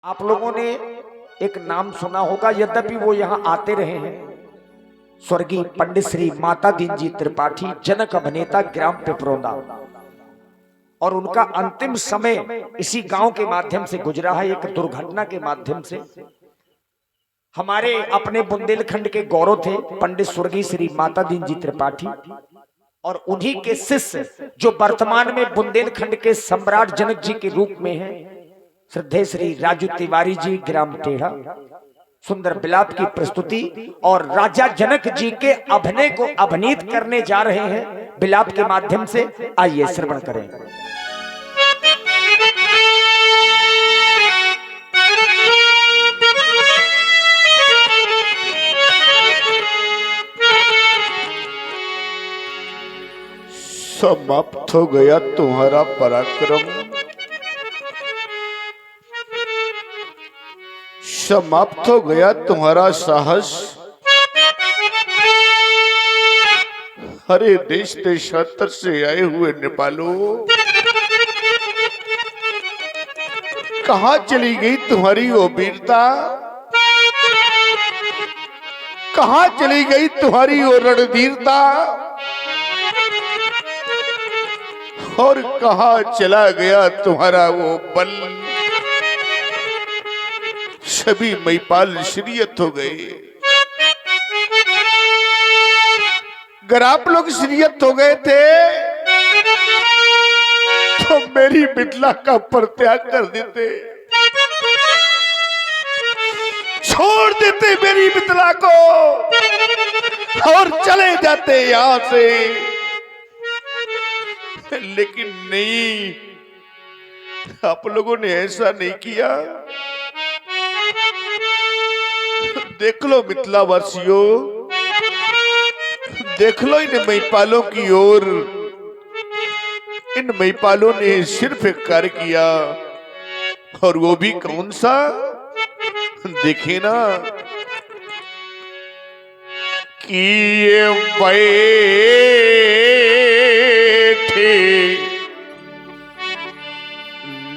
आप लोगों ने एक नाम सुना होगा, यद्यपि वो यहाँ आते रहे हैं। स्वर्गीय पंडित श्री माता दीन जी त्रिपाठी, जनक अभिनेता, ग्राम पिपरोदा। और उनका अंतिम समय इसी गांव के माध्यम से गुजरा है, एक दुर्घटना के माध्यम से। हमारे अपने बुंदेलखंड के गौरव थे पंडित स्वर्गीय श्री माता दीन जी त्रिपाठी, और उन्हीं के शिष्य जो वर्तमान में बुंदेलखंड के सम्राट जनक जी के रूप में हैं, श्रद्धेय श्री राजू तिवारी जी, ग्राम टेढ़ा, सुंदर बिलाप की प्रस्तुति और राजा जनक जी के अभिनय को अभिनीत करने जा रहे हैं बिलाप के माध्यम से। आइए श्रवण करें। समाप्त हो गया तुम्हारा पराक्रम, समाप्त हो गया तुम्हारा साहस। हरे देश देशांतर से आए हुए नेपालों, कहां चली गई तुम्हारी वो वीरता, कहां चली गई तुम्हारी वो रणधीरता, और कहां चला गया तुम्हारा वो बल। सभी महिपाल श्रीयत हो गए। अगर आप लोग श्रीयत हो गए थे तो मेरी मिथिला का परित्याग कर देते, छोड़ देते मेरी मिथिला को और चले जाते यहां से। लेकिन नहीं, आप लोगों ने ऐसा नहीं किया। देख लो मिथिला वासियों, देख लो इन महिपालों की ओर। इन महिपालों ने सिर्फ एक कार्य किया, और वो भी कौन सा, देखे ना, कि ये बैठे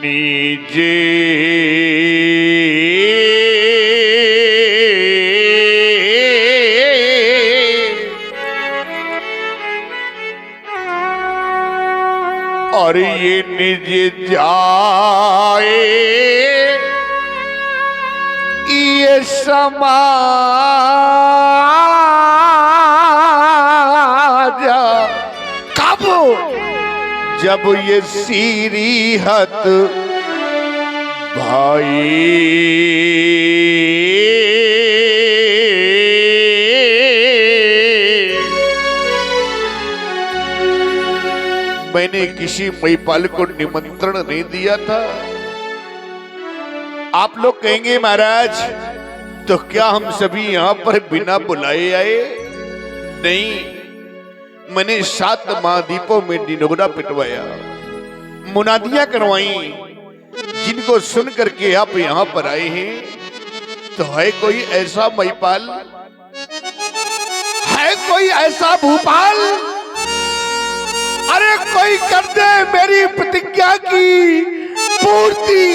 नीचे और ये निज जाए ये समाजा। कब? जब ये सीरीहत भाई मैंने किसी महिपाल को निमंत्रण नहीं दिया था। आप लोग कहेंगे महाराज तो क्या हम सभी यहाँ पर बिना बुलाए आए? नहीं, मैंने 7 महाद्वीपों में निनोरा पिटवाया, मुनादियां करवाई, जिनको सुन करके आप यहाँ पर आए हैं। तो है कोई ऐसा महिपाल, है कोई ऐसा भूपाल? अरे कोई कर दे मेरी प्रतिज्ञा की पूर्ति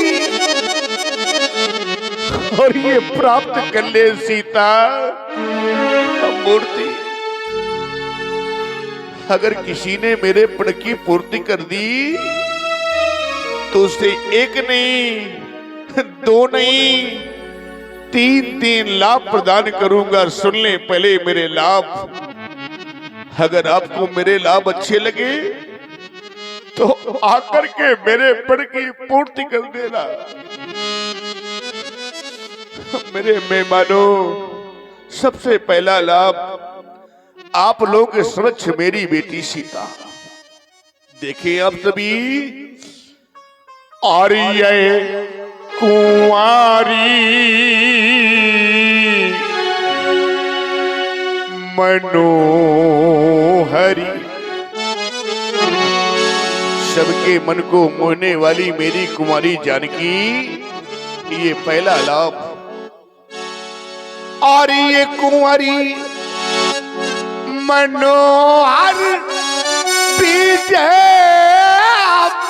और ये प्राप्त कर ले सीता मूर्ति। अगर किसी ने मेरे प्रण की पूर्ति कर दी तो उसे 1 नहीं, 2 नहीं, 3 लाभ प्रदान करूंगा। सुन ले पहले मेरे लाभ। अगर आपको मेरे लाभ अच्छे लगे तो आकर के मेरे प्रण की पूर्ति कर देना। मेरे मेहमानों, सबसे पहला लाभ आप लोगों के समक्ष मेरी बेटी सीता। देखिए आप सभी, और ये कुंवारी मनोहरी, सबके मन को मोहने वाली मेरी कुमारी जानकी, ये पहला लाभ। और ये कुंवारी मनोहर पीछे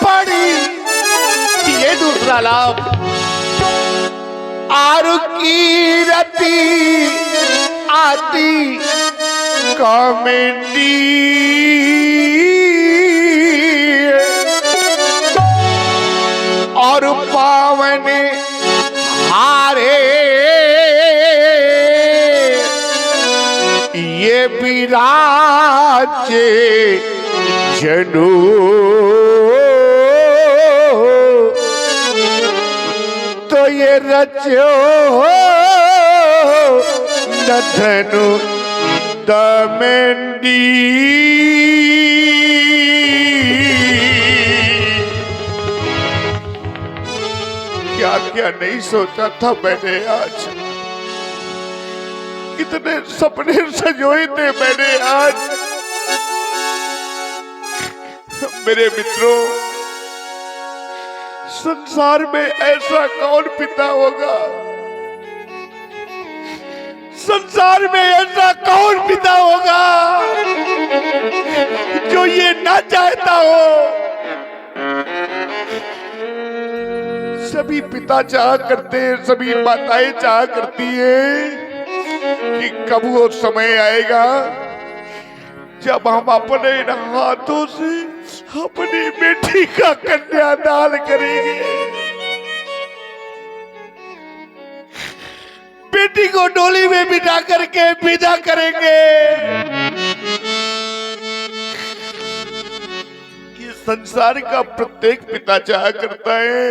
पड़ी, ये दूसरा लाभ। की रती आती कॉमेडी और पावन हारे ये विराजे जनु तो ये रचो न धनु दमेंडी। क्या क्या नहीं सोचा था मैंने आज, कितने सपने सजोए थे मैंने आज। मेरे मित्रों, संसार में ऐसा कौन पिता होगा, संसार में ऐसा कौन पिता होगा जो ये ना चाहता हो। सभी पिता चाह करते हैं, सभी माताएं चाह करती हैं कि कब वो समय आएगा जब हम अपने हाथों से अपनी बेटी का कन्यादान करेंगे, बेटी को डोली में बिठा करके विदा करेंगे। ये संसार का प्रत्येक पिता चाह करता है,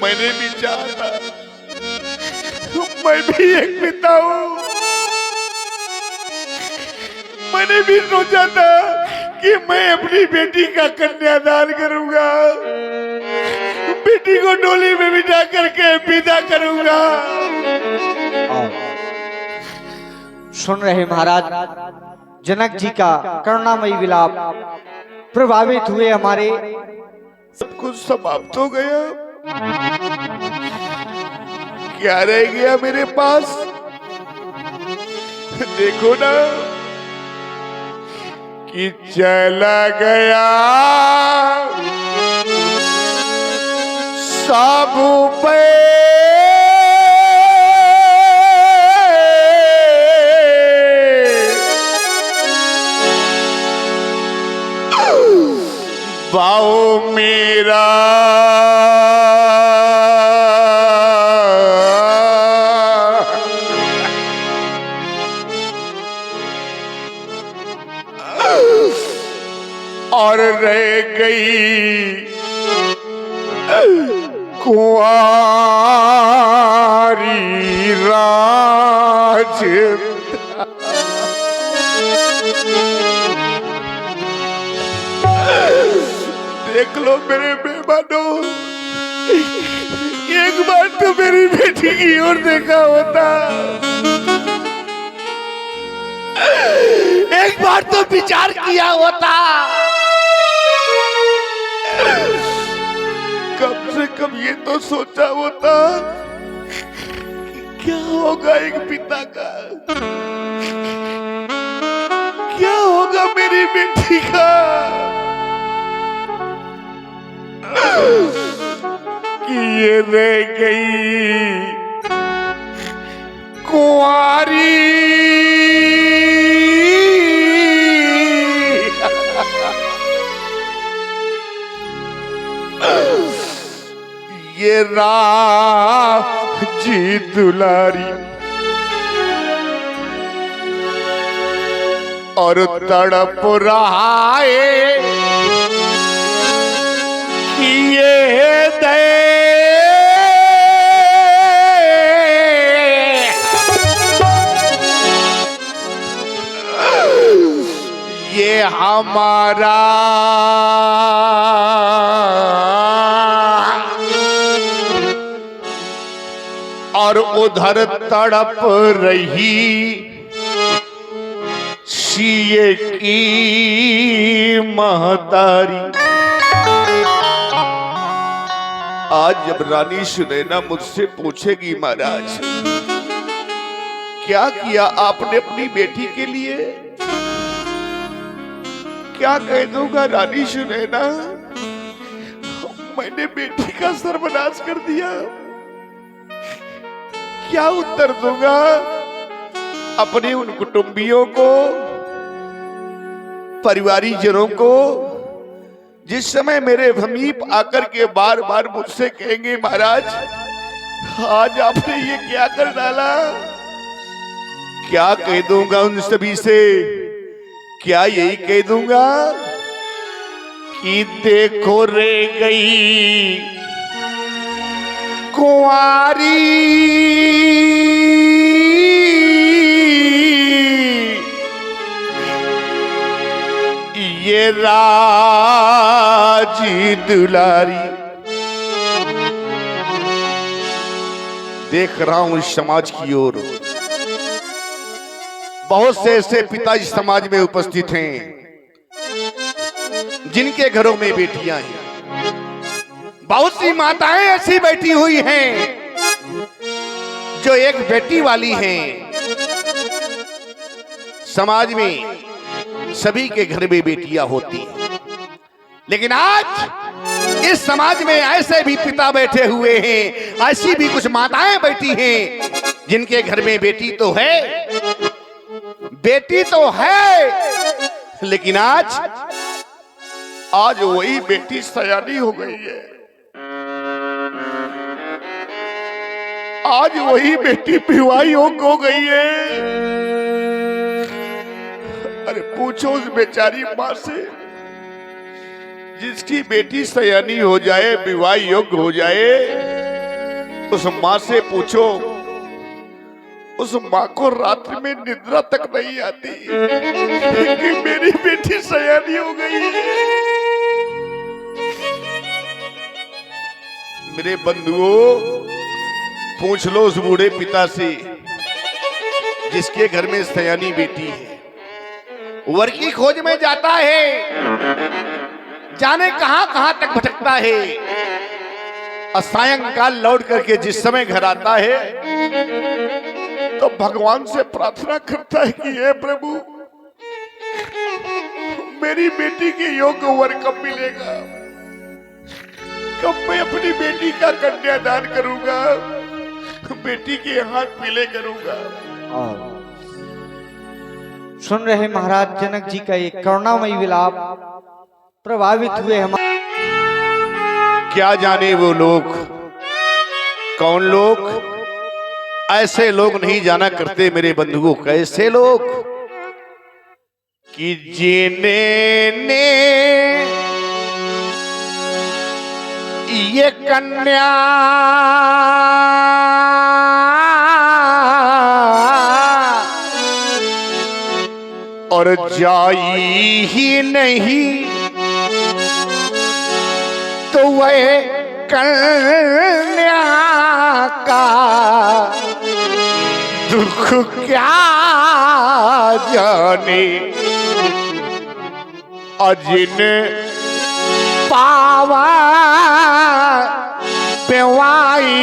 मैंने भी चाहा, मैं भी एक पिता हूं। मैंने भी सोचा था कि मैं अपनी बेटी का कन्यादान करूंगा, बेटी को डोली में बिठा करके विदा करूंगा। सुन रहे महाराज, जनक जी का करुणामयी विलाप प्रभावित हुए हमारे। सब कुछ समाप्त हो गया, क्या रह गया मेरे पास? देखो ना कि चला गया सब पे बाओ मेरा और रह गई कुंवारी राज। देख लो मेरे मेहमानों, एक बार तो मेरी बेटी की ओर देखा होता, एक बार तो विचार किया होता, कम से कम ये तो सोचा होता कि क्या होगा एक पिता का, क्या होगा मेरी बेटी का। कि ये रह गई कुंवारी ये राजी दुलारी और तड़प रहा है कि ये दे ये हमारा और उधर तड़प रही सीए की महतारी। आज जब रानी सुनैना मुझसे पूछेगी, महाराज क्या किया आपने अपनी बेटी के लिए, क्या कह दूंगा रानी सुनैना, मैंने बेटी का सर्वनाश कर दिया, क्या उत्तर दूंगा अपने उन कुटुंबियों को, परिवारीजनों को, जिस समय मेरे समीप आकर के बार बार मुझसे कहेंगे महाराज आज आपने ये क्या कर डाला। क्या कह दूंगा उन सभी से? क्या यही कह दूंगा कि देखो रे गई कुंवारी ये राजी दुलारी। देख रहा हूं इस समाज की ओर, बहुत से ऐसे पिता इस समाज में उपस्थित हैं जिनके घरों में बेटियां हैं। बहुत सी माताएं ऐसी बैठी हुई हैं जो एक बेटी वाली हैं। समाज में सभी के घर में बेटियां होती हैं, लेकिन आज इस समाज में ऐसे भी पिता बैठे हुए हैं, ऐसी भी कुछ माताएं बैठी हैं जिनके घर में बेटी तो है, बेटी तो है, लेकिन आज वही बेटी सयानी हो गई है। आज वही बेटी विवाही हो गई है। अरे पूछो उस बेचारी माँ से जिसकी बेटी सयानी हो जाए, विवाह योग्य हो जाए, उस माँ से पूछो, उस माँ को रात्रि में निद्रा तक नहीं आती कि मेरी बेटी सयानी हो गई है। मेरे बंधुओं, पूछ लो उस बूढ़े पिता से जिसके घर में सयानी बेटी है। वर की खोज में जाता है, जाने कहां कहां तक भटकता है, और सायंकाल लौट करके जिस समय घर आता है तो भगवान से प्रार्थना करता है कि हे प्रभु मेरी बेटी के योग्य वर कब मिलेगा, कब मैं अपनी बेटी का कन्यादान करूंगा, बेटी के हाथ पीले करूंगा। सुन रहे महाराज जनक जी का एक करुणामयी विलाप, प्रभावित हुए हम। क्या जाने वो लोग, कौन लोग? ऐसे लोग नहीं जाना करते मेरे बंधुओं, कैसे लोग कि जिन्हें ये कन्या और जाई ही नहीं तो वह कन्या का दुख क्या जाने। अजिन पावा पेवाई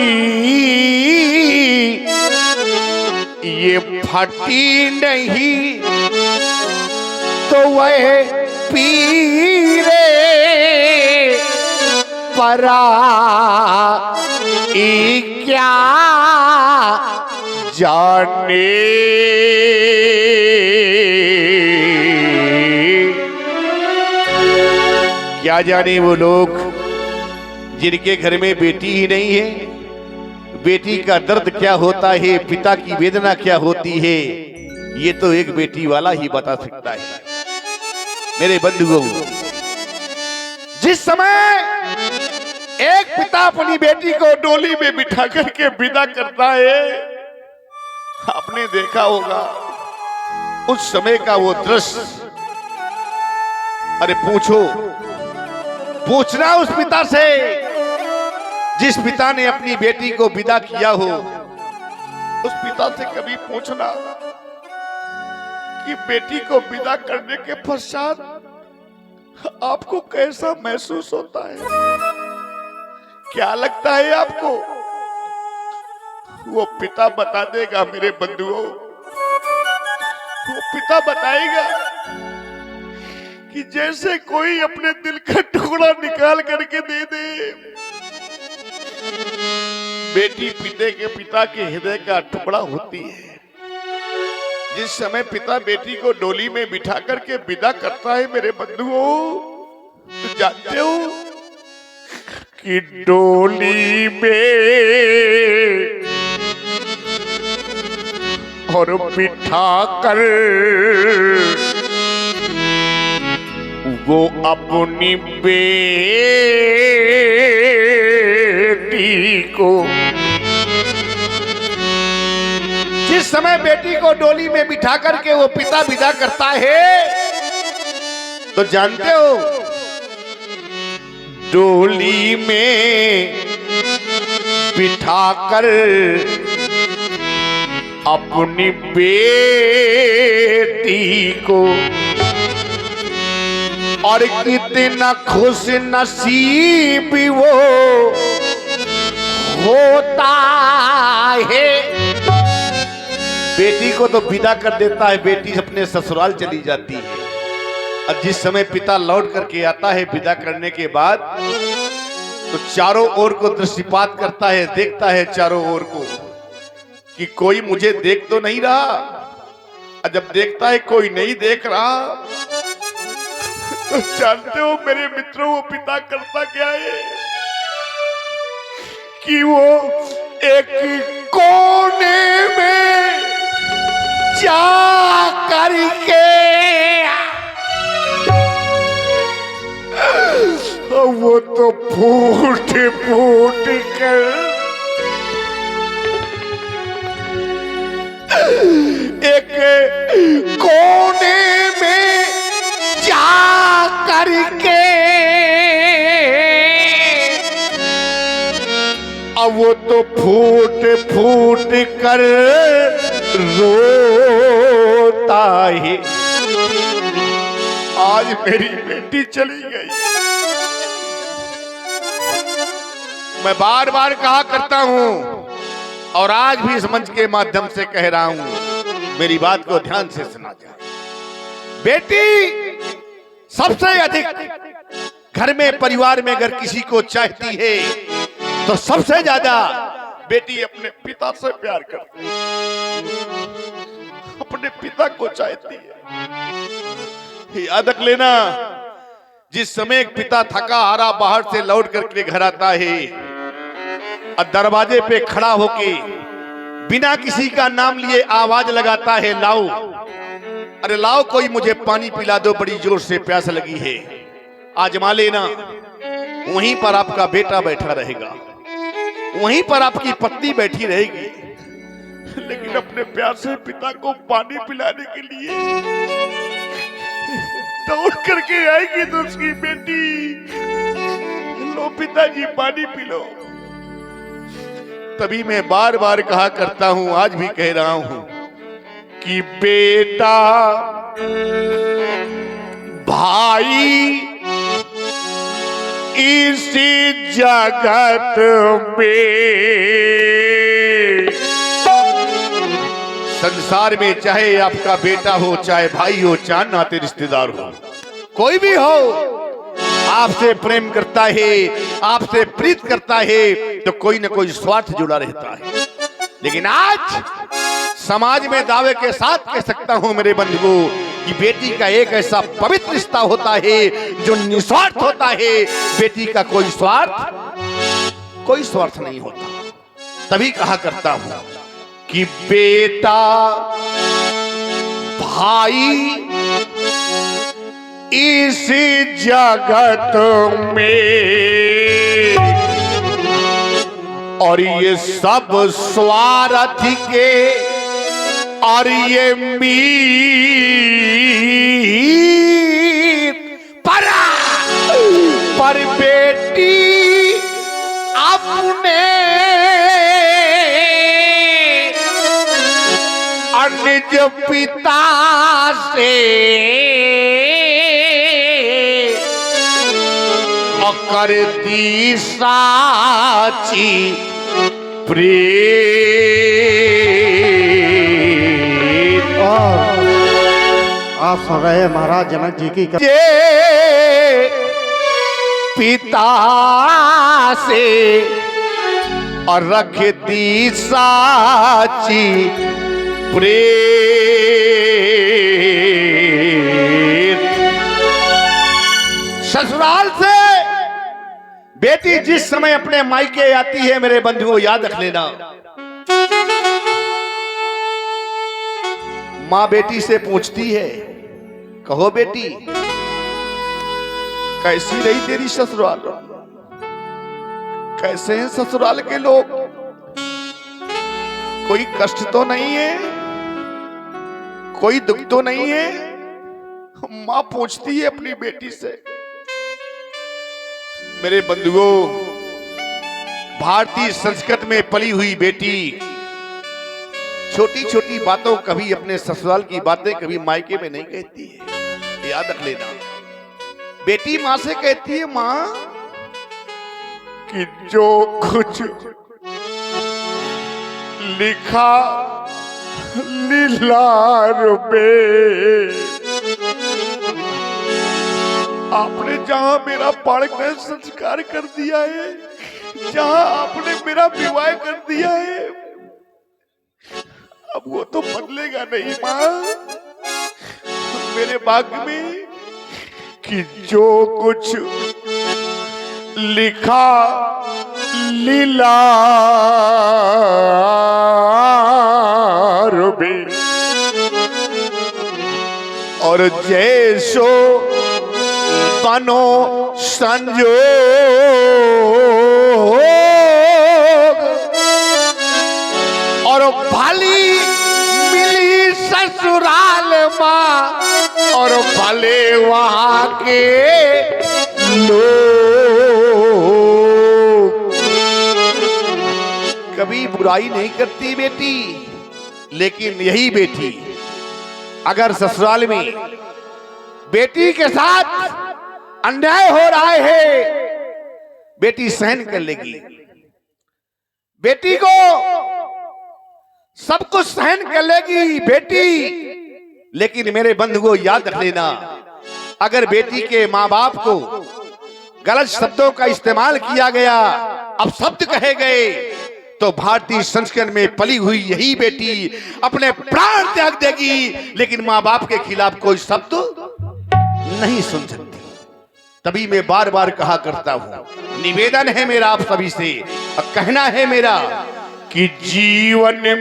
ये फटी नहीं तो वह पीरे परा क्या जाने। क्या जाने वो लोग जिनके घर में बेटी ही नहीं है, बेटी का दर्द क्या होता है, पिता की वेदना क्या होती है, ये तो एक बेटी वाला ही बता सकता है। मेरे बंधुओं, जिस समय एक पिता अपनी बेटी को डोली में बिठा करके विदा करता है, आपने देखा होगा उस समय का वो दृश्य। अरे पूछना उस पिता से जिस पिता ने अपनी बेटी को विदा किया हो, उस पिता से कभी पूछना कि बेटी को विदा करने के पश्चात आपको कैसा महसूस होता है, क्या लगता है आपको? वो पिता बता देगा मेरे बंधुओं, वो पिता बताएगा कि जैसे कोई अपने दिल का टुकड़ा निकाल करके दे दे। बेटी पिता के हृदय का टुकड़ा होती है। जिस समय पिता बेटी को डोली में बिठा करके विदा करता है मेरे बंधुओं, तो जानते हो कि डोली में और बिठा कर वो अपनी बेटी को, जिस समय बेटी को डोली में बिठा करके वो पिता विदा करता है, तो जानते हो डोली में बिठाकर अपनी बेटी को, और कितना खुश नसीब वो होता है। बेटी को तो विदा कर देता है, बेटी अपने ससुराल चली जाती है। और जिस समय पिता लौट करके आता है विदा करने के बाद, तो चारों ओर को दृष्टिपात करता है, देखता है चारों ओर को कि कोई मुझे देख तो नहीं रहा। और जब देखता है कोई नहीं देख रहा, तो जानते हो मेरे मित्रों वो पिता करता क्या है कि वो एक कोने में जा करके वो तो फूट फूट कर एक कोने में जा करके अब वो तो फूट फूट कर रोता है। आज मेरी बेटी चली गई। मैं बार बार कहा करता हूं और आज भी इस मंच के माध्यम से कह रहा हूं, मेरी बात को ध्यान से सुना जाए। बेटी सबसे अधिक घर में परिवार में अगर किसी को चाहती है तो सबसे ज्यादा बेटी अपने पिता से प्यार करती है, अपने पिता को चाहती है। याद रख लेना, जिस समय एक पिता थका हारा बाहर से लौट करके घर आता है और दरवाजे पे खड़ा होके बिना किसी का नाम लिए आवाज लगाता है, लाओ, अरे लाओ कोई मुझे पानी पिला दो, बड़ी जोर से प्यास लगी है। आजमा लेना, वहीं पर आपका बेटा बैठा रहेगा, वहीं पर आपकी पत्नी बैठी रहेगी, लेकिन अपने प्यासे पिता को पानी पिलाने के लिए दौड़ करके आएगी तो उसकी बेटी, लो पिताजी पानी पी लो। तभी मैं बार बार कहा करता हूं, आज भी कह रहा हूं कि बेटा भाई इस जगत में, संसार में चाहे आपका बेटा हो, चाहे भाई हो, चाहे नाते रिश्तेदार हो, कोई भी हो, आपसे प्रेम करता है, आपसे प्रीत करता है, तो कोई ना कोई स्वार्थ जुड़ा रहता है। लेकिन आज समाज में दावे के साथ कह सकता हूं मेरे बंधुओं कि बेटी का एक ऐसा पवित्र रिश्ता होता है जो निस्वार्थ होता है। बेटी का कोई स्वार्थ नहीं होता। तभी कहा करता हूं कि बेटा भाई इस जगत में, और ये सब स्वार्थ के और ये मीत पर बेटी अपने निज पिता से करती साची प्रीत। आप सुन रहे हैं महाराज जनक जी की पिता से और रखती साची प्रेम। ससुराल से बेटी जिस समय अपने मायके आती है मेरे बंधुओं याद रख लेना, मां बेटी से पूछती है, कहो बेटी कैसी रही तेरी ससुराल, कैसे हैं ससुराल के लोग, कोई कष्ट तो नहीं है, कोई दुख तो नहीं है। मां पूछती है अपनी बेटी से। मेरे बंधुओं, भारतीय संस्कृति में पली हुई बेटी छोटी छोटी बातों, कभी अपने ससुराल की बातें कभी मायके में नहीं कहती है, याद रख लेना। बेटी मां से कहती है, मां कि जो कुछ लिखा लीलार पे, आपने जहां मेरा पढ़कर संस्कार कर दिया है, जहां आपने मेरा विवाह कर दिया है, अब वो तो बदलेगा नहीं मां। मेरे भाग्य में कि जो कुछ लिखा लीलार में, और जैसो बनो संजोग, और भली मिली ससुराल मां, और भले वहां के लोग। कभी बुराई नहीं करती बेटी, लेकिन यही बेटी अगर ससुराल में बेटी के साथ अन्याय हो रहा है, बेटी सहन कर लेगी, बेटी को सब कुछ सहन कर लेगी बेटी। लेकिन मेरे बंधुओं याद रख लेना, अगर बेटी के माँ बाप को गलत शब्दों का इस्तेमाल किया गया, अपशब्द कहे गए, तो भारतीय संस्कृति में पली हुई यही बेटी अपने प्राण त्याग देगी, लेकिन माँ बाप के खिलाफ कोई शब्द नहीं सुन सकती। तभी मैं बार बार कहा करता हूं, निवेदन है मेरा आप सभी से, कहना है मेरा कि जीवन में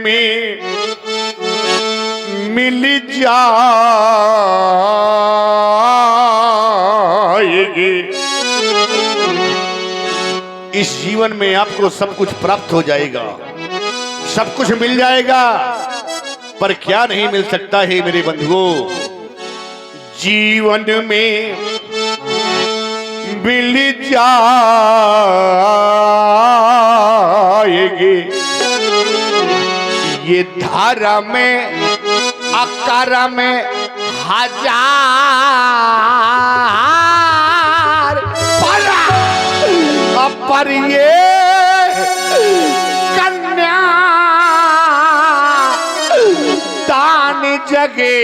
मिल जाएगी, इस जीवन में आपको सब कुछ प्राप्त हो जाएगा, सब कुछ मिल जाएगा, पर क्या नहीं मिल सकता है मेरे बंधुओं, जीवन में मिल जाएगी ये धारा में अकार में हजार पर ये कन्या दान जगे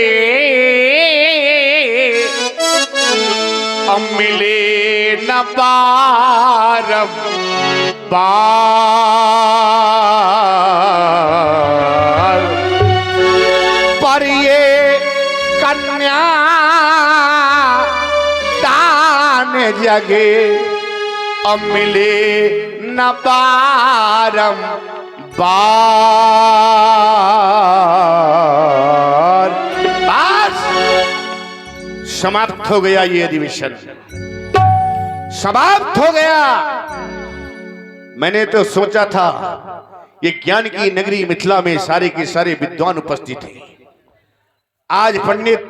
मिले न बारम बार, पर ये कन्या दान जगे मिले न बारम बार। बस समाप्त हो गया ये अधिवेशन, समाप्त हो गया। मैंने तो सोचा था ये ज्ञान की नगरी मिथिला में सारे के सारे विद्वान उपस्थित हैं। आज पंडित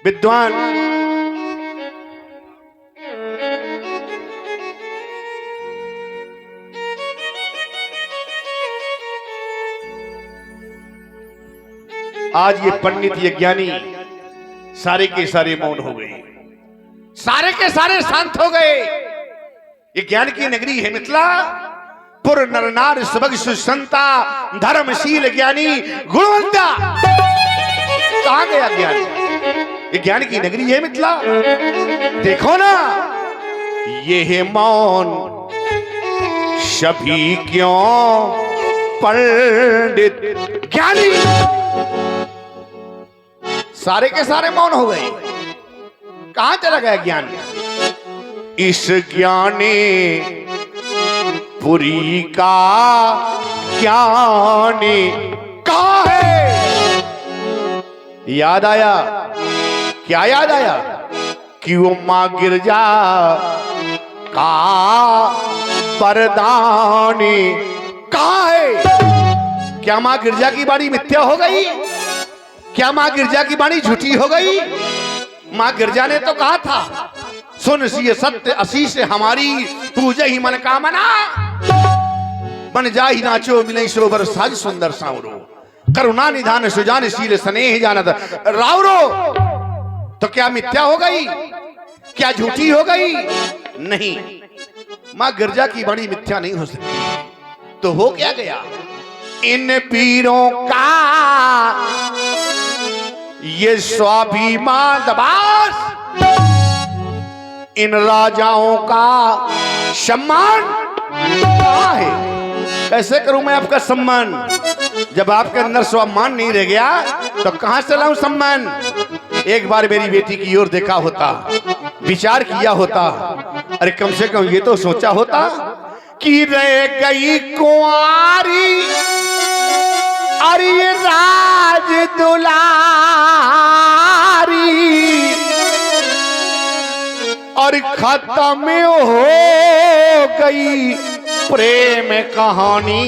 विद्वान आज ये पंडित ये ज्ञानी सारे के सारे मौन हो गए, सारे के सारे शांत हो गए। ये ज्ञान की नगरी है मिथिला, पुर नर नार सबग सुसंता धर्मशील ज्ञानी गुणवंता। कहां गया ज्ञान? ये ज्ञान की नगरी है मिथिला। देखो ना, ये है मौन सभी क्यों पंडित ज्ञानी। सारे के सारे मौन हो गए। कहां चला गया ज्ञान? इस ज्ञानी पुरी का ज्ञानी कहां है? याद आया। क्या याद आया? कि वो मां गिरजा का परदानी कहां है? क्या मां गिरजा की बाणी मिथ्या हो गई? क्या मां गिरजा की बाणी झूठी हो गई? मां गिरजा ने तो कहा था, सुन सी सत्य असी से हमारी पूजा ही मन कामना, बन जा ही नाचो मिले शोभर साज सुंदर सांवरो, करुणा निधान सुजान शील स्नेह जानत रावरो। तो क्या मिथ्या हो गई? क्या झूठी हो गई? नहीं, मां गिरजा की बाणी मिथ्या नहीं हो सकती। तो हो क्या गया? इन पीरों का ये स्वाभिमान दबास, इन राजाओं का सम्मान कहां है? कैसे करूं मैं आपका सम्मान? जब आपके अंदर स्वाभिमान नहीं रह गया तो कहां से लाऊं सम्मान? एक बार मेरी बेटी की ओर देखा होता, विचार किया होता, अरे कम से कम ये तो सोचा होता कि रह गई कुंवारी अरे राज दुलारी, और खत्म हो गई प्रेम कहानी।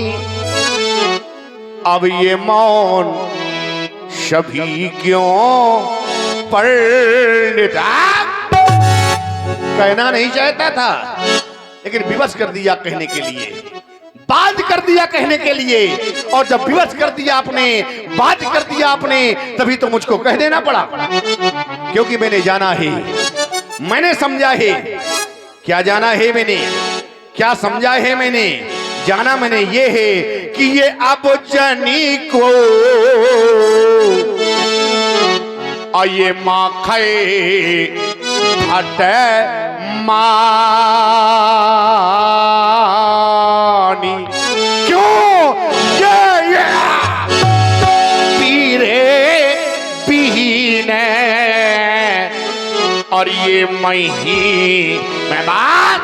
अब ये मौन सभी क्यों पंडित। कहना नहीं चाहता था लेकिन विवश कर दिया कहने के लिए, बात कर दिया कहने के लिए। और जब विवश कर दिया आपने, बात कर दिया आपने, तभी तो मुझको कह देना पड़ा। क्योंकि मैंने जाना है, मैंने समझा है। क्या जाना है मैंने? क्या समझा है मैंने? जाना मैंने ये है कि ये अब जनी को और ये माँ खाए हटे मानी। क्यों? ये पीरे पीने और ये मही मैं बात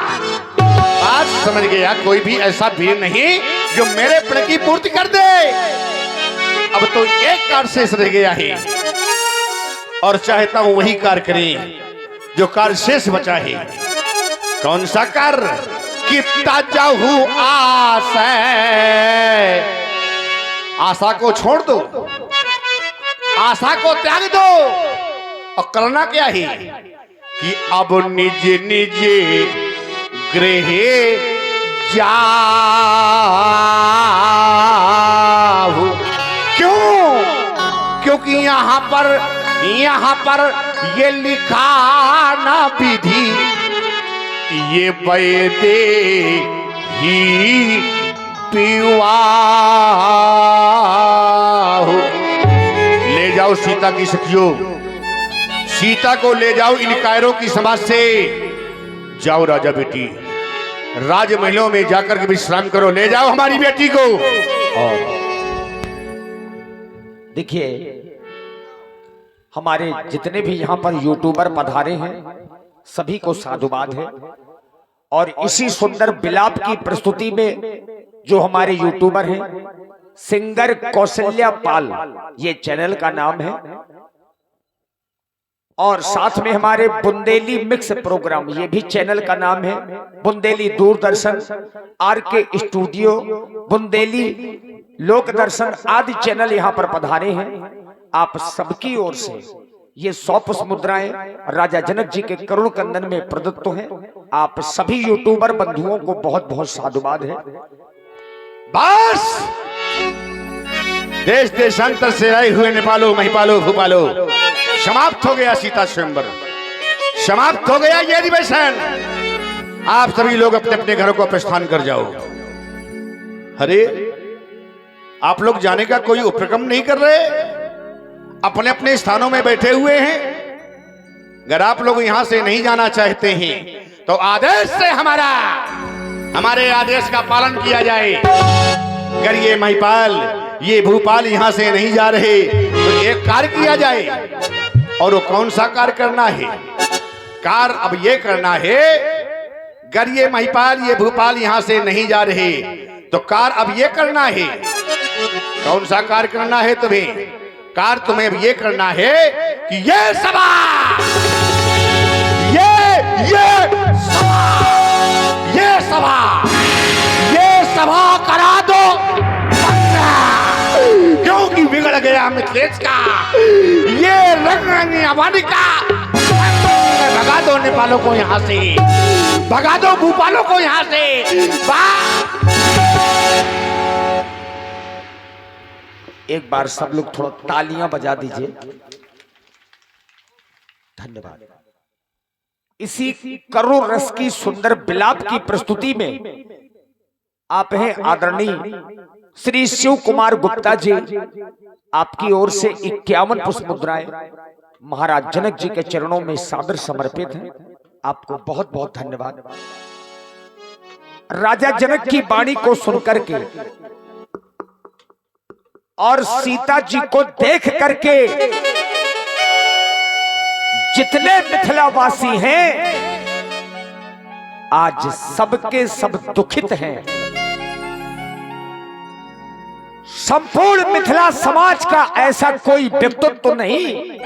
समझ गया। कोई भी ऐसा भीड़ नहीं जो मेरे प्रण की पूर्ति कर दे। अब तो एक कार्य शेष रह गया है और चाहता हूं वही कार्य करें जो कार्य शेष बचा है। कौन सा कार्य? कि ताजाहू आशा, आशा को छोड़ दो, आशा को त्याग दो। और करना क्या है? कि अब निज निज गृह जाऊं। क्यों? क्योंकि यहाँ पर ये लिखा ना विधि, ये वैदे ही पीवा। ले जाओ सीता की सखियों, सीता को ले जाओ इन कायरों की समाज से। जाओ राजा बेटी, राजमहलों में जाकर के विश्राम करो। ले जाओ हमारी बेटी को। और देखिए, हमारे जितने भी यहाँ पर यूट्यूबर पधारे हैं सभी को साधुवाद है। और इसी सुंदर विलाप की प्रस्तुति में जो हमारे यूट्यूबर हैं, सिंगर कौशल्या पाल, ये चैनल का नाम है। और साथ में हमारे बुंदेली मिक्स प्रोग्राम, ये भी चैनल का नाम है। बुंदेली दूरदर्शन, आरके स्टूडियो, बुंदेली लोक दर्शन आदि चैनल यहाँ पर पधारे हैं। आप सबकी ओर से ये 100 पुष्प मुद्राएं राजा जनक जी के करुण कंदन में प्रदत्त हैं। आप सभी यूट्यूबर बंधुओं को बहुत बहुत साधुवाद है। बस देश देशांतर से आए हुए नेपालो, महिपालो, भूपालो, समाप्त हो गया सीता स्वयंवर, समाप्त हो गया ये अधिवेशन। आप सभी लोग अपने अपने घरों को प्रस्थान कर जाओ। अरे आप लोग जाने का कोई उपक्रम नहीं कर रहे, अपने अपने स्थानों में बैठे हुए हैं। अगर आप लोग यहां से नहीं जाना चाहते हैं तो आदेश से हमारा हमारे आदेश का पालन किया जाए। अगर ये महिपाल, ये भूपाल यहाँ से नहीं जा रहे तो एक कार्य किया जाए। और वो कौन सा कार्य करना है? कार्य अब ये करना है, अगर ये महिपाल, ये भूपाल यहाँ से नहीं जा रहे तो कार्य अब ये करना है। कौन सा कार्य करना है तुम्हें? कार्य तुम्हें अब ये करना है कि ये सभा, ये सभा करा दो, क्योंकि बिगड़ गया मिथिलेश का ये रंगरंगी आबादी का। भगा दो नेपालों को यहाँ से, भगा दो भूपालों को यहाँ से। एक बार सब लोग थोड़ा तालियां बजा दीजिए। धन्यवाद। इसी करुण रस की सुंदर विलाप की प्रस्तुति में आप हैं आदरणीय श्री शिव कुमार गुप्ता जी। आपकी ओर से 51 पुष्प मुद्राएं महाराज जनक जी के चरणों में सादर समर्पित हैं। आपको बहुत बहुत धन्यवाद। राजा जनक की वाणी को सुनकर के और सीता जी को देख करके जितने मिथिलावासी हैं आज सबके सब दुखित हैं। संपूर्ण मिथिला समाज का ऐसा कोई व्यक्तित्व तो नहीं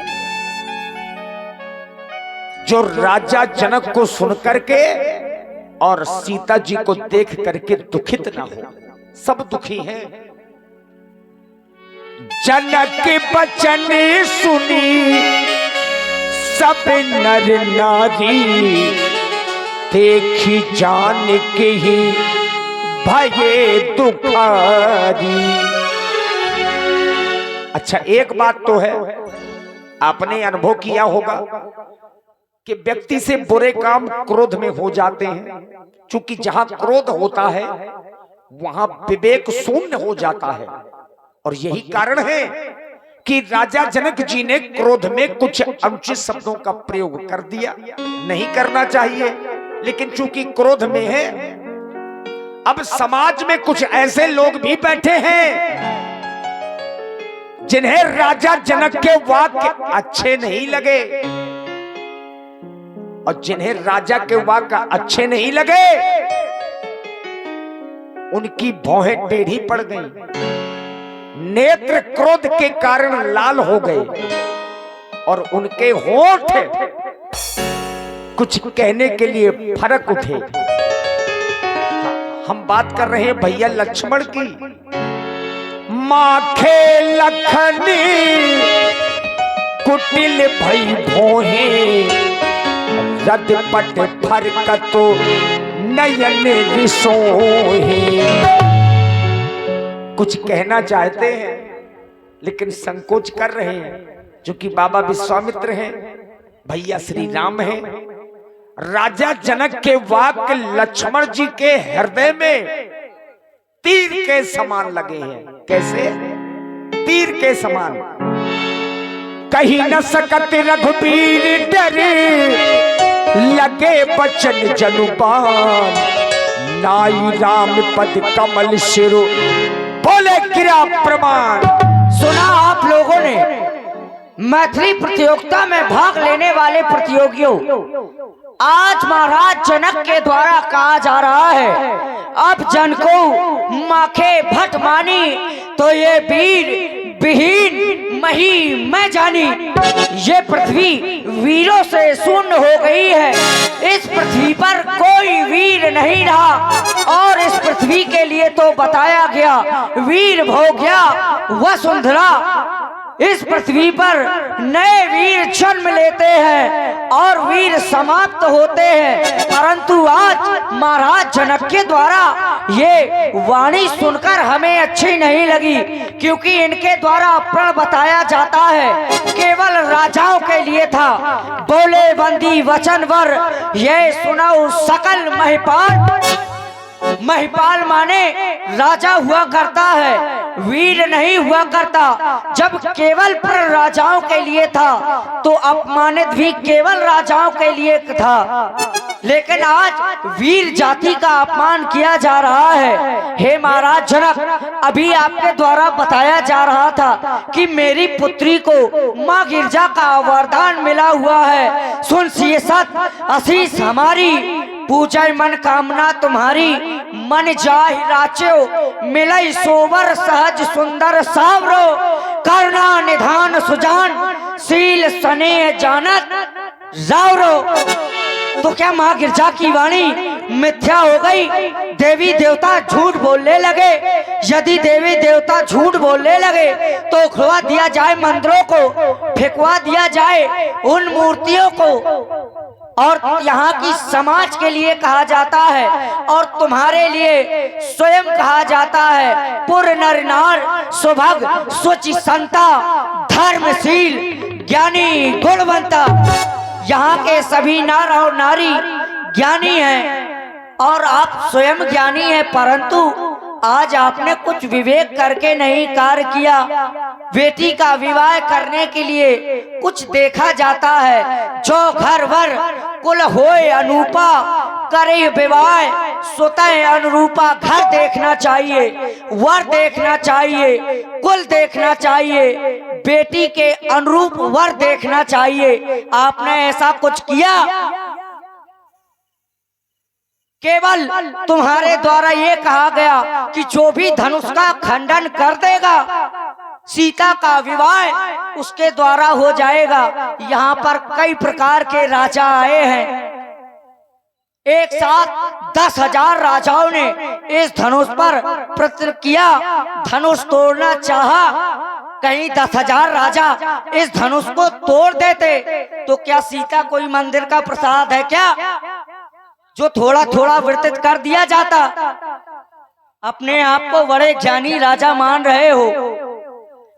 जो राजा जनक को सुनकर के और सीता जी को देख करके दुखित ना हो। सब दुखी हैं। जनक के बचन सुनी सब नर नारी, देखी जान के ही भये दुखारी। अच्छा, एक बात तो है, आपने अनुभव किया होगा कि व्यक्ति से बुरे काम क्रोध में हो जाते हैं। क्योंकि जहां क्रोध होता है वहां विवेक शून्य हो जाता है। और यही कारण है कि राजा जनक जी ने क्रोध में कुछ अनुचित शब्दों का प्रयोग कर दिया। नहीं करना चाहिए, लेकिन चूंकि क्रोध में है। अब समाज में कुछ ऐसे लोग भी बैठे हैं जिन्हें राजा जनक के वाक्य अच्छे नहीं लगे, और जिन्हें राजा के वाक्य अच्छे नहीं लगे उनकी भौहें टेढ़ी पड़ गई, नेत्र क्रोध के कारण लाल हो गए और उनके होंठ कुछ कहने के लिए फरक उठे। हम बात कर रहे हैं भैया लक्ष्मण की। माखे लखनी कुटिल भई भोहे, रद पट फरकतो नयन रिसोहे। कुछ कहना चाहते हैं लेकिन संकोच कर रहे हैं, क्योंकि बाबा विश्वामित्र हैं, भैया श्री राम हैं। राजा जनक के वाक्य लक्ष्मण जी के हृदय में तीर के समान लगे हैं। कैसे? तीर के समान। कहीं न सकत रघुबीर डरे, लगे बचन जनुबान, नाई राम पद कमल शिरो, बोले गिरा प्रमाण। सुना आप लोगों ने मैथिली प्रतियोगिता में भाग लेने वाले प्रतियोगियों, आज महाराज जनक के द्वारा कहा जा रहा है, अब जन को माखे भट मानी तो ये वीर विहीन मही मैं जानी। ये पृथ्वी वीरों से शून्य हो गई है। इस पृथ्वी पर कोई वीर नहीं रहा और इस पृथ्वी के लिए तो बताया गया वीर भोग्या वसुंधरा। इस पृथ्वी पर नए वीर जन्म लेते हैं और वीर समाप्त होते हैं, परंतु आज महाराज जनक के द्वारा ये वाणी सुनकर हमें अच्छी नहीं लगी, क्योंकि इनके द्वारा प्रण बताया जाता है केवल राजाओं के लिए था। बोले बंदी वचनवर ये सुनाओ सकल महिपाल। महिपाल माने राजा हुआ करता है, वीर नहीं हुआ करता। जब केवल पर राजाओं के लिए था तो अपमानित भी केवल राजाओं के लिए था। लेकिन आज वीर जाति का अपमान किया जा रहा है। हे महाराज जनक, अभी आपके द्वारा बताया जा रहा था कि मेरी पुत्री को माँ गिरजा का वरदान मिला हुआ है। सुन ये सत आशीष हमारी, पूजा मन कामना तुम्हारी, मन जाहि राचो मिलई सोवर सहज सुंदर सावरो, करुणा निधान सुजान शील स्नेह जानत जावरो। तो क्या माँ गिरजा की वाणी मिथ्या हो गई? देवी देवता झूठ बोलने लगे। यदि देवी देवता झूठ बोलने लगे तो उखड़वा दिया जाए मंदिरों को, फेंकवा दिया जाए उन मूर्तियों को। और यहाँ की समाज के लिए कहा जाता है और तुम्हारे लिए स्वयं कहा जाता है, पुर नर नार सुभग सुचि संता धर्मशील ज्ञानी गुणवंता। यहाँ के सभी नर और नारी ज्ञानी हैं और आप स्वयं ज्ञानी हैं, परंतु आज आपने कुछ विवेक करके नहीं कार्य किया। बेटी का विवाह करने के लिए कुछ देखा जाता है, जो घर भर कुल होए अनूपा करे विवाह सुतः अनुरूपा। घर देखना चाहिए, वर देखना चाहिए, कुल देखना चाहिए, बेटी के अनुरूप वर देखना चाहिए। आपने ऐसा कुछ किया? केवल तुम्हारे द्वारा ये कहा गया कि जो भी धनुष का खंडन कर देगा सीता का विवाह उसके द्वारा हो जाएगा। यहाँ पर कई प्रकार के राजा आए हैं, एक साथ 10,000 राजाओं ने इस धनुष पर प्रयत्न किया, धनुष तोड़ना चाहा। कहीं 10,000 राजा इस धनुष को तोड़ देते तो क्या सीता कोई मंदिर का प्रसाद है क्या, जो थोड़ा थोड़ा वितरित कर दिया जाता? अपने आप को बड़े ज्ञानी राजा मान रहे हो।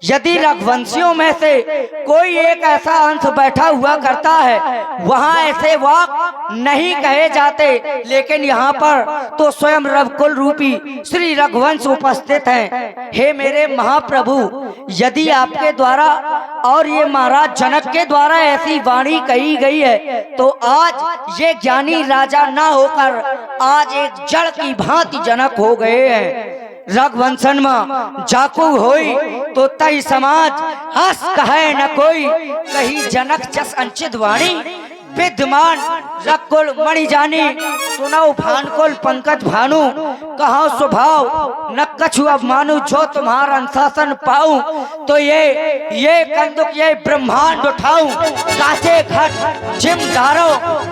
यदि रघुवंशियों में से कोई एक ऐसा अंश बैठा हुआ करता है, वहाँ ऐसे वाक नहीं कहे जाते, लेकिन यहाँ पर तो स्वयं रघुकुल रूपी श्री रघुवंश उपस्थित हैं। हे मेरे महाप्रभु, यदि आपके द्वारा और ये महाराज जनक के द्वारा ऐसी वाणी कही गई है तो आज ये ज्ञानी राजा ना होकर आज एक जड़ की भांति जनक हो गए हैं। रघुवंशन में जाकू होई तो तई समाज हस कहे न कोई, कही जनक जस अंचित वाणी विद्यमान रघुकुल मणि जानी। सुनाओ भानुकुल पंकज भानु, कहो स्वभाव न कछु अब मानु, जो तुम्हारा अनुशासन पाऊं तो ये कंदुक ये ब्रह्मांड उठाऊं। काचे घट जिम धारो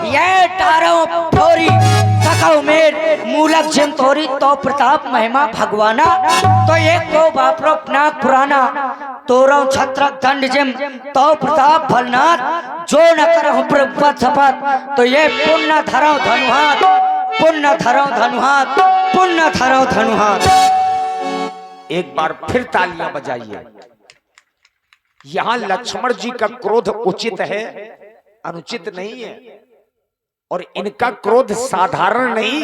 ये तारो फोरी, सकाओ मेर मूलक जिम तोरी, तो प्रताप महिमा भगवाना। तो ये को बापरो अपना पुराना, तोरो छत्रक दंड जिम तो प्रताप भलनाथ। जो न करहु प्रपत शपथ, तो ये पुण्य धरो धनुहात, पुण्य धरो धनुहात, पुण्य धरो धनुहात। एक बार फिर तालियां बजाइए। यहां लक्ष्मण जी का क्रोध उचित है, अनुचित नहीं है, और इनका क्रोध साधारण नहीं।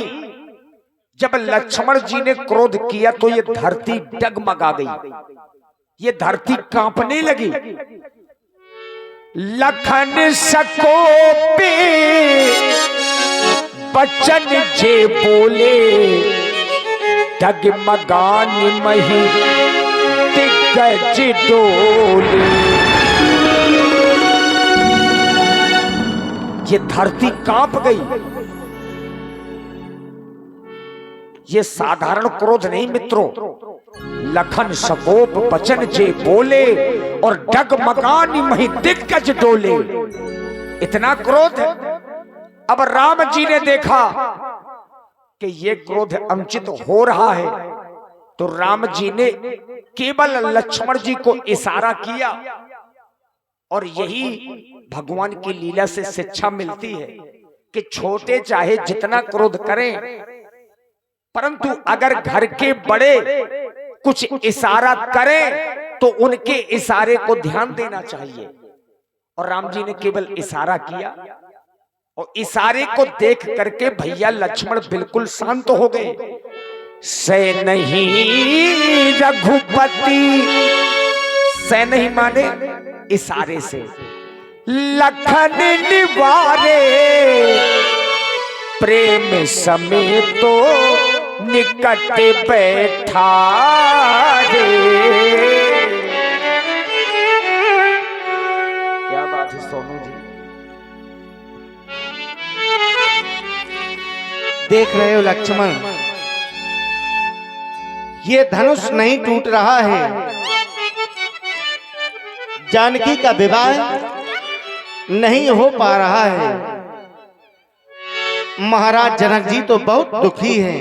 जब लक्ष्मण जी ने क्रोध किया तो ये धरती डगमगा गई, ये धरती कांपने लगी। लखन सकोपे बचन जे बोले, डगमगान मही दिग्गज डोले। ये धरती कांप गई। ये साधारण क्रोध नहीं मित्रों, लखन सकोप बचन जे बोले और डगमगानी मही दिग्गज डोले। इतना क्रोध। अब राम जी ने देखा कि ये क्रोध अनुचित हो रहा है, तो राम जी ने केवल लक्ष्मण जी को इशारा किया। और यही भगवान की लीला से शिक्षा मिलती है कि छोटे चाहे जितना क्रोध करें, परंतु अगर घर के बड़े कुछ इशारा करें तो उनके इशारे को ध्यान देना चाहिए। और राम जी ने केवल इशारा किया और इशारे को देख करके भैया लक्ष्मण बिल्कुल शांत हो गए। से नहीं रघुपति, से नहीं माने इशारे से। लखन निवारे प्रेम समेतो निकट बैठा रे। क्या बात है सोनू जी। देख रहे हो लक्ष्मण, ये धनुष नहीं टूट रहा है। जानकी का विवाह नहीं हो पा रहा है। महाराज जनक जी तो बहुत दुखी हैं।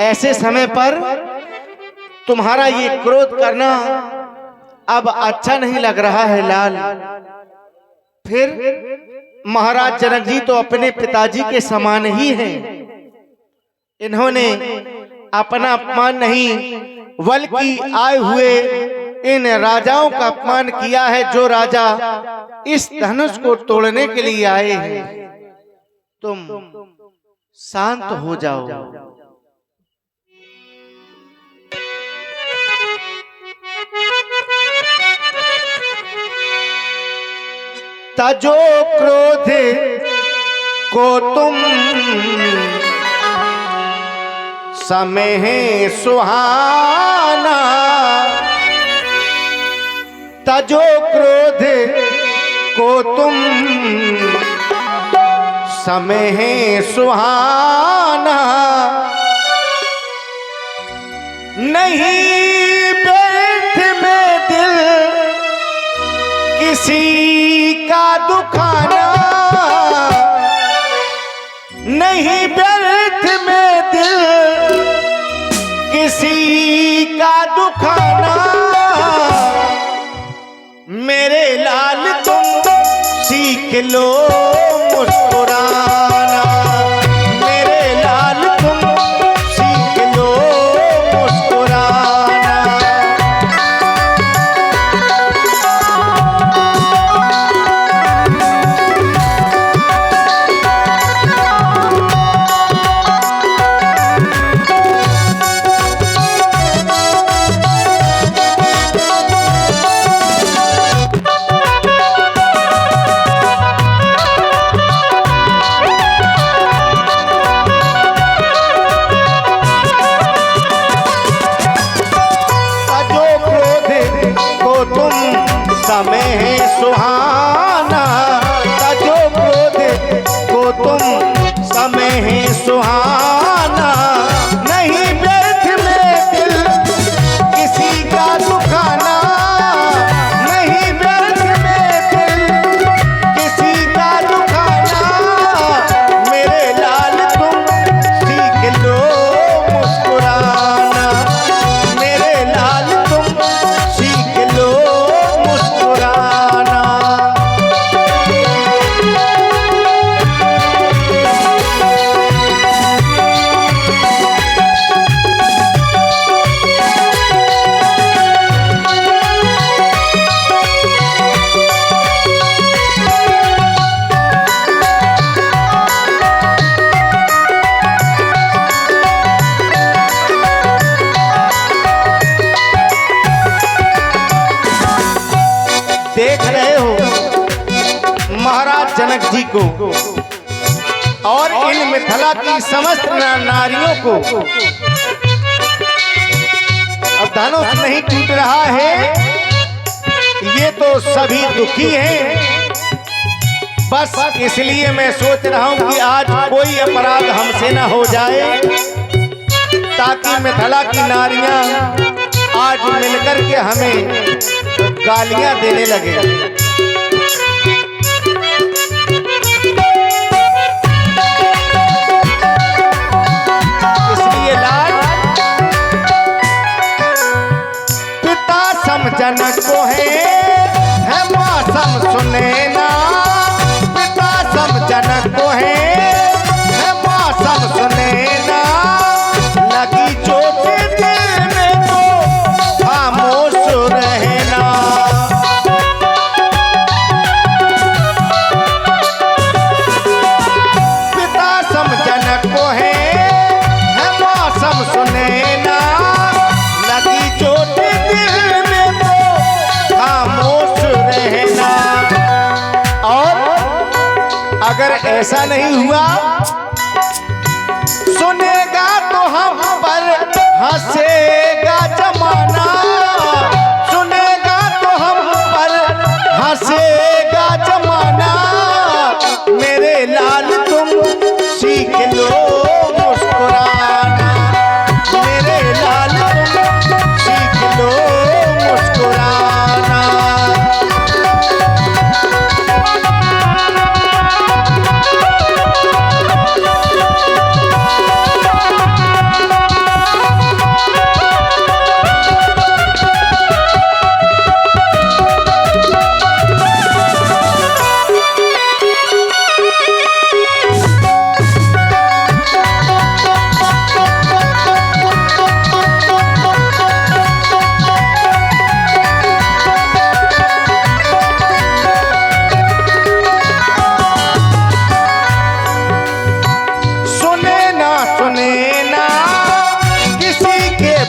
ऐसे समय पर तुम्हारा ये क्रोध करना अब अच्छा नहीं लग रहा है लाल। फिर महाराज जनक जी तो अपने पिताजी के समान ही हैं। इन्होंने अपना अपमान नहीं बल्कि आए हुए इन राजाओं का अपमान किया है, जो राजा इस धनुष को तोड़ने के लिए आए हैं। तुम शांत हो जाओ। तजो क्रोध को तुम समय है सुहाना, तजो क्रोध को तुम समय है सुहाना। नहीं व्यर्थ में दिल किसी का दुखाना, नहीं व्यर्थ में दिल किसी का दुखाना। मेरे लाल तुम सीख लो मुस्कुराना, मेरे लाल तुम सीख लो मुस्कुराना। समय है सुहाना, तजो क्रोध को तुम समय है सुहाना। नहीं व्यर्थ में दिल किसी का दुखाना, नहीं व्यर्थ में दिल किसी का दुखाना। मेरे लाल तुम सीख लो मुस्कुराना, मेरे लाल तुम सीख लो मुस्कुराना। देख रहे हो महाराज जनक जी को और इन मिथिला की समस्त नारियों को अब धनुष नहीं टूट रहा है। ये तो सभी दुखी हैं। बस इसलिए मैं सोच रहा हूं कि आज कोई अपराध हमसे न हो जाए, ताकि मिथिला की नारियां आज मिलकर के हमें गालियां देने लगे। इसलिए लाल पिता समझनक को है मौसम सुने ना, पिता समझनक को है मौसम सुने ना। लगी चोट दिल में तो खामोश रहना, पिता समझनक को है मौसम सुने ना। लगी चोट दिल में तो खामोश रहना। ऐसा नहीं हुआ, सुनेगा तो हम पर हंसेगा जमाना, सुनेगा तो हम पर हंसेगा जमाना। मेरे लाल तुम सीख लो मुस्कुराना, मेरे लाल तुम सीख लो मुस्कुराना।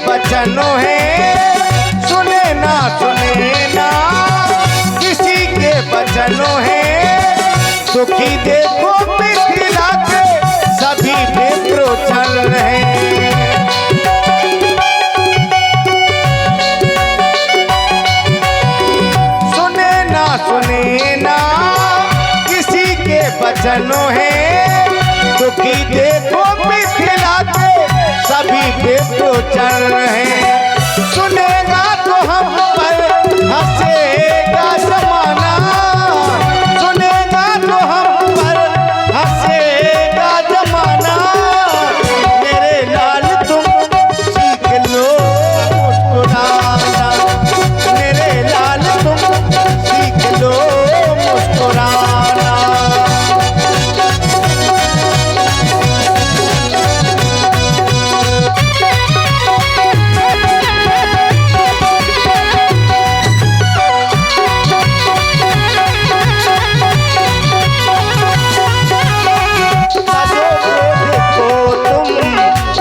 बचनों है सुने ना किसी के बचनों है। सुखी देखो मिथिला के सभी मित्रों चल रहे हैं। सुने ना किसी के बचनों है। सुखी देखो मिथिला के सभी बेटो चल रहे हैं। सुनेगा तो हम पर हंसेगा जमाना, सुनेगा तो हम पर हंसेगा जमाना। मेरे लाल तुम सीख लो मुस्कुराना, मेरे लाल तुम सीख लो मुस्कुराना।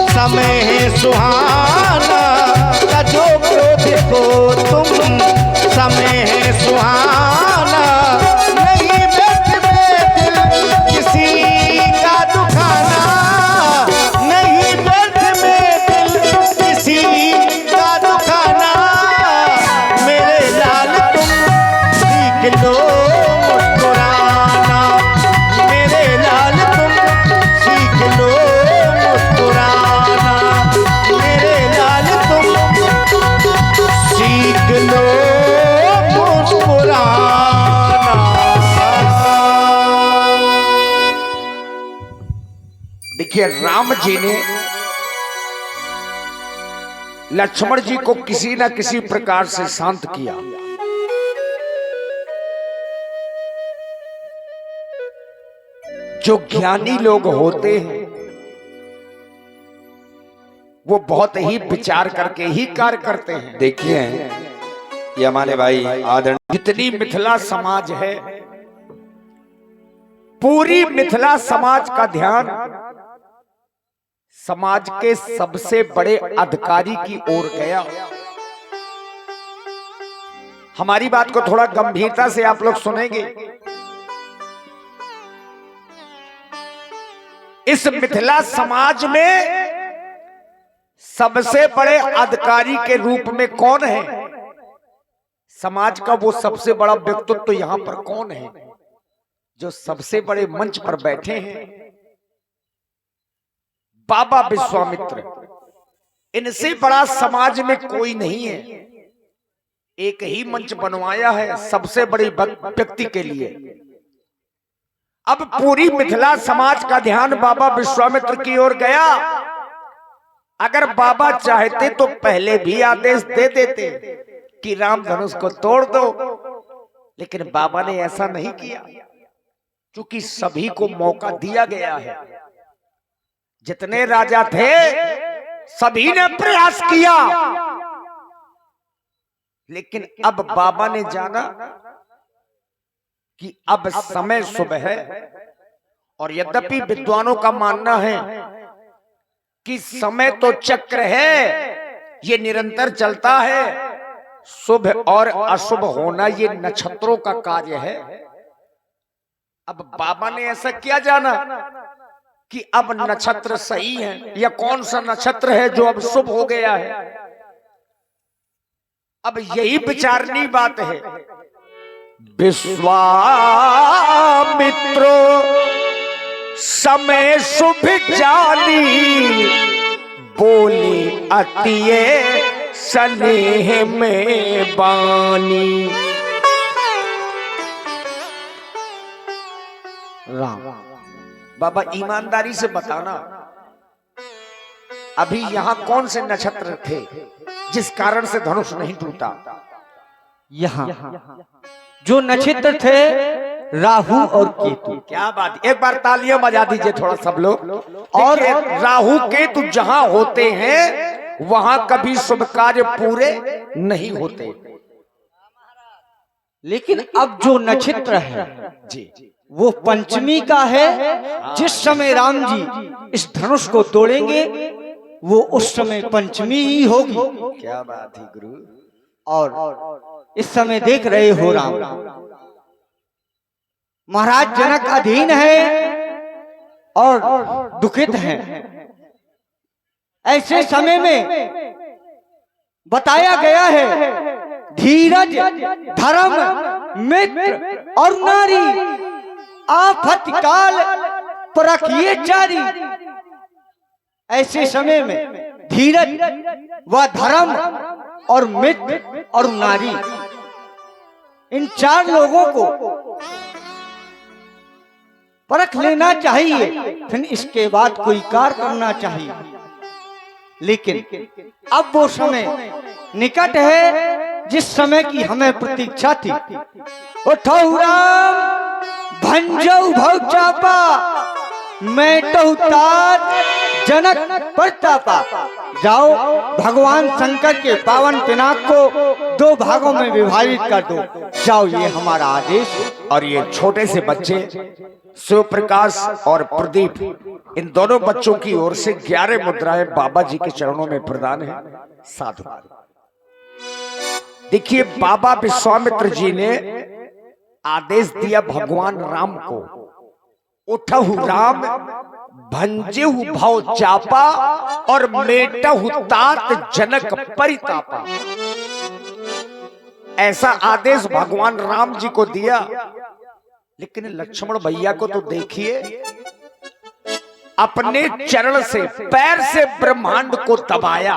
समय है सुहाना, तजो क्रोध को तुम समय है सुहाना। नहीं व्यर्थ में दिल किसी का दुखाना, नहीं व्यर्थ में दिल किसी का दुखाना। मेरे लाल तुम सीख लो मुस्कुराना, मेरे लाल तुम सीख लो मुस्कुराना, मेरे लाल तुम सीख लो मुस्कुराना। देखिए, राम जी ने लक्ष्मण जी को किसी न किसी प्रकार से शांत किया। जो ज्ञानी लोग होते हैं वो बहुत ही विचार करके ही कार्य करते हैं। देखिए ये हमारे भाई आदरणीय जितनी मिथिला समाज है, पूरी मिथिला समाज का ध्यान समाज के सबसे बड़े अधिकारी की ओर गया। हमारी बात को थोड़ा गंभीरता से आप लोग सुनेंगे। इस मिथिला समाज में सबसे बड़े अधिकारी के रूप में कौन है? समाज का वो सबसे बड़ा व्यक्तित्व तो यहां पर कौन है जो सबसे बड़े मंच पर बैठे हैं? बाबा विश्वामित्र। इनसे बड़ा समाज में कोई नहीं है। एक ही मंच बनवाया है सबसे बड़ी व्यक्ति के लिए। अब पूरी मिथिला समाज का ध्यान बाबा विश्वामित्र की ओर गया। अगर बाबा चाहते तो पहले भी आदेश दे देते कि राम धनुष को तोड़ दो, लेकिन बाबा ने ऐसा नहीं किया, क्योंकि सभी को मौका दिया गया है। जितने राजा थे सभी ने प्रयास किया, लेकिन अब बाबा ने जाना कि अब समय शुभ है। और यद्यपि विद्वानों का मानना है कि समय तो चक्र है, ये निरंतर चलता है। शुभ और अशुभ होना ये नक्षत्रों का कार्य है। अब बाबा ने ऐसा क्या जाना कि अब नक्षत्र सही है या कौन सा नक्षत्र है जो अब शुभ हो गया है। अब यही विचारनी बात है। विश्वामित्रो समय शुभ जानी, बोले अतिये स्नेह में बानी। राम बाबा ईमानदारी से बताना, अभी यहां कौन से नक्षत्र थे जिस कारण से धनुष नहीं टूटा? यहाँ जो नक्षत्र थे राहु और केतु। क्या बात, एक बार तालियां बजा दीजिए थोड़ा सब लोग। और राहु केतु जहां होते हैं वहां कभी शुभ कार्य पूरे नहीं होते। लेकिन अब जो नक्षत्र है जी वो पंचमी का है। जिस समय राम जी इस धनुष को तोड़ेंगे वो उस समय पंचमी ही होगी। क्या बात है गुरु। और इस समय देख रहे हो राम, महाराज जनक अधीन है और दुखित हैं। ऐसे समय में बताया गया है धीरज, धर्म, मित्र और नारी आफत काल परखिए चारी। ऐसे समय में धीरज व धर्म और मित्र और नारी, इन चार लोगों को परख लेना चाहिए, फिर इसके बाद कोई कार्य करना चाहिए। लेकिन अब वो समय निकट है जिस समय की हमें प्रतीक्षा थी। उठो राम भंजऊ भव चापा, मैं तात जनक प्रतापा। जाओ भगवान शंकर के पावन पिनाक को दो भागों में विभाजित कर दो। जाओ, ये हमारा आदेश। और ये छोटे से बच्चे शिव प्रकाश और प्रदीप, इन दोनों बच्चों की ओर से 11 मुद्राएं बाबा जी के चरणों में प्रदान है। साधु देखिए, बाबा विश्वामित्र जी ने आदेश दिया भगवान राम को, उठहु राम भंजेहु भव चापा और मेटहु तात जनक परितापा। ऐसा आदेश भगवान राम जी को दिया। लेकिन लक्ष्मण भैया को तो देखिए, अपने चरण से, पैर से ब्रह्मांड को दबाया,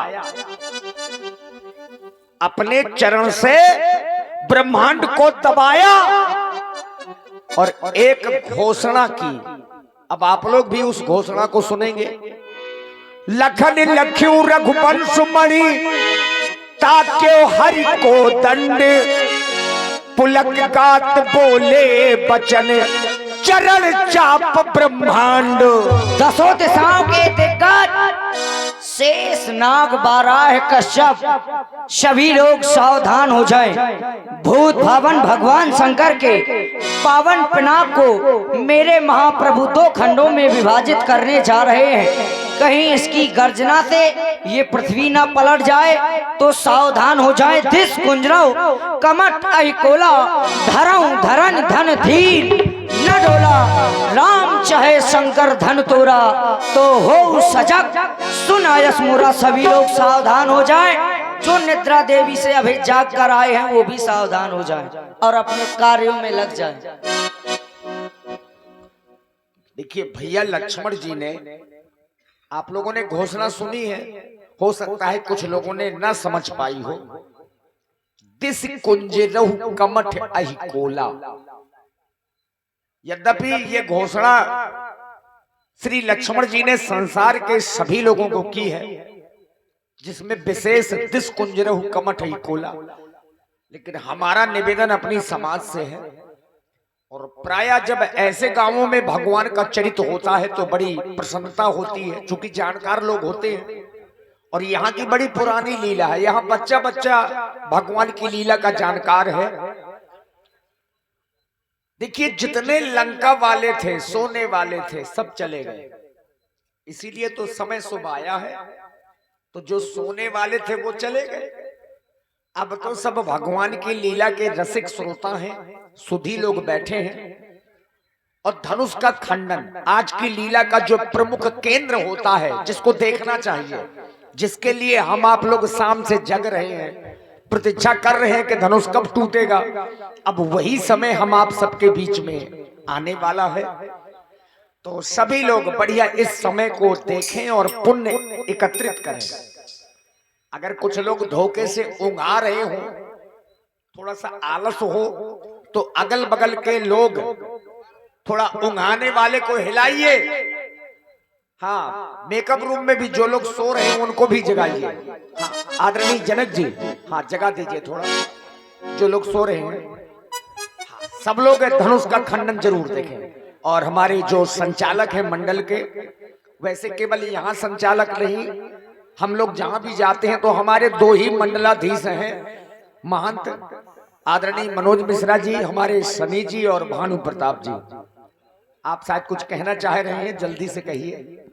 अपने चरण से ब्रह्मांड को दबाया और एक घोषणा की। अब आप लोग भी उस घोषणा को सुनेंगे। लखन लख्यू रघुवंश मणि, ताक्यो हरि को दंड, पुलक गात बोले बचन, चरण चाप ब्रह्मांड। दसों दिशाओं के दिग्गज शेष नाग बाराह कश्यप, सभी लोग सावधान हो जाएं। भूत भावन भगवान शंकर के पावन पिनाक को मेरे महाप्रभु 2 खंडों में विभाजित करने जा रहे हैं। कहीं इसकी गर्जना से ये पृथ्वी ना पलट जाए तो सावधान हो जाए। दिस कुंजरौ कमट अहिकोला, धरऊ धरन धन धीर न डोला, राम चाहे शंकर धन तोरा, तो हो सजग सुन आयस मोरा। सभी लोग सावधान हो जाएं। जो निद्रा देवी से अभी जाग कर आए हैं वो भी सावधान हो जाएं और अपने कार्यों में लग जाएं। देखिए भैया लक्ष्मण जी ने, आप लोगों ने घोषणा सुनी है, हो सकता है कुछ लोगों ने ना समझ पाई हो। दिस कुंजरहु कमठ अहिकोला। यद्यपि ये घोषणा श्री लक्ष्मण जी ने संसार के सभी लोगों को की है, जिसमें विशेष दिस कुंजरहु कमठ अहिकोला। लेकिन हमारा निवेदन अपनी समाज से है, और प्रायः जब ऐसे गांवों में भगवान का चरित्र होता है तो बड़ी प्रसन्नता होती है, क्योंकि जानकार लोग होते हैं। और यहाँ की बड़ी पुरानी लीला है, यहाँ बच्चा बच्चा भगवान की लीला का जानकार है। देखिए जितने लंका वाले थे, सोने वाले थे, सब चले गए। इसीलिए तो समय शुभ आया है। तो जो सोने वाले थे वो चले गए। अब तो सब भगवान की लीला के रसिक श्रोता हैं, सुधी लोग बैठे हैं। और धनुष का खंडन आज की लीला का जो प्रमुख केंद्र होता है, जिसको देखना चाहिए, जिसके लिए हम आप लोग शाम से जग रहे हैं, प्रतीक्षा कर रहे हैं कि धनुष कब टूटेगा। अब वही समय हम आप सबके बीच में आने वाला है। तो सभी लोग बढ़िया इस समय को देखें और पुण्य एकत्रित करें। अगर कुछ लोग धोखे से ऊँघा रहे हो, थोड़ा सा आलस हो, तो अगल बगल के लोग थोड़ा ऊँघाने वाले को हिलाइए। हाँ, मेकअप रूम में भी जो लोग सो रहे हैं उनको भी जगाइए। हाँ, आदरणीय जनक जी, हाँ जगा दीजिए थोड़ा जो लोग सो रहे हैं। हाँ, सब लोग धनुष का खंडन जरूर देखें। और हमारे जो संचालक हैं मंडल के, वैसे केवल यहाँ संचालक नहीं, हम लोग जहां भी जाते हैं तो हमारे दो ही मंडलाधीश हैं, महंत आदरणीय मनोज मिश्रा जी, हमारे शनि जी और भानु प्रताप जी। आप शायद कुछ कहना चाह रहे हैं, जल्दी से कहिए।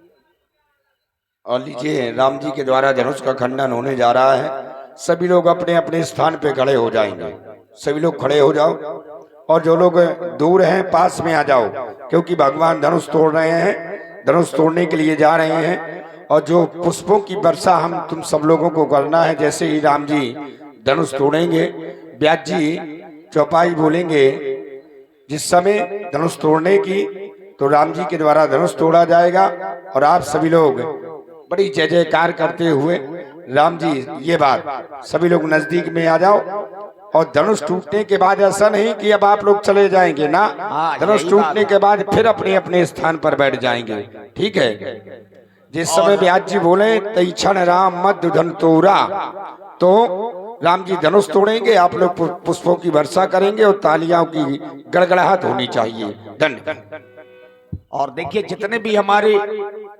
और लीजिए, राम जी के द्वारा धनुष का खंडन होने जा रहा है। सभी लोग अपने अपने स्थान पे खड़े हो जाएंगे। सभी लोग खड़े हो जाओ और जो लोग दूर हैं पास में आ जाओ, क्योंकि भगवान धनुष तोड़ रहे हैं, धनुष तोड़ने के लिए जा रहे हैं। और जो पुष्पों की वर्षा हम तुम सब लोगों को करना है। जैसे ही राम जी धनुष तोड़ेंगे, व्यास जी चौपाई बोलेंगे जिस समय धनुष तोड़ने की, तो राम जी के द्वारा धनुष तोड़ा जाएगा। और आप सभी लोग बड़ी जय जयकार करते हुए राम जी, ये बात सभी लोग नजदीक में आ जाओ। और धनुष टूटने के बाद ऐसा नहीं कि अब आप लोग चले जाएंगे ना, धनुष टूटने के बाद फिर अपने अपने स्थान पर बैठ जाएंगे। ठीक है, जिस समय व्यास जी बोले तई क्षण राम मध्य धन तोरा, तो राम जी धनुष तोड़ेंगे, आप लोग पुष्पों की वर्षा करेंगे और तालियों की गड़गड़ाहट होनी चाहिए। धन्यवाद। और देखिए, जितने भी हमारे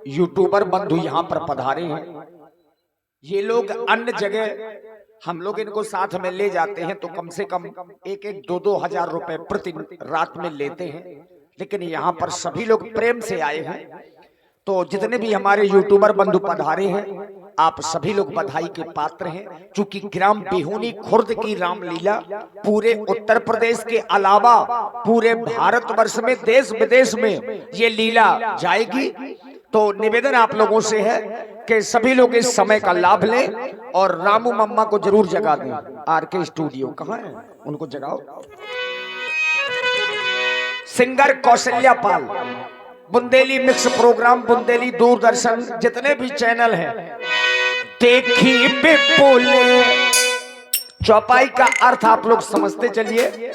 यूट्यूबर बंधु यहाँ पर पधारे हैं, ये लोग अन्य जगह हम लोग इनको साथ में ले जाते हैं तो कम से कम 1-2 हजार रुपए प्रति रात में लेते हैं, लेकिन यहाँ पर सभी लोग प्रेम से आए हैं। तो जितने भी हमारे यूट्यूबर बंधु पधारे हैं, आप सभी लोग बधाई के पात्र हैं। क्योंकि ग्राम बिहुनी खुर्द की रामलीला पूरे उत्तर प्रदेश के अलावा पूरे भारतवर्ष में, देश विदेश में ये लीला जाएगी। तो निवेदन आप लोगों से है कि सभी लोग इस समय का लाभ लें और रामू मम्मा को जरूर जगा दें। आरके स्टूडियो कहाँ है, उनको जगाओ। सिंगर कौशल्या पाल, बुंदेली मिक्स प्रोग्राम, बुंदेली दूरदर्शन, जितने भी चैनल हैं, देखी पे बोले। चौपाई का अर्थ आप लोग समझते चलिए।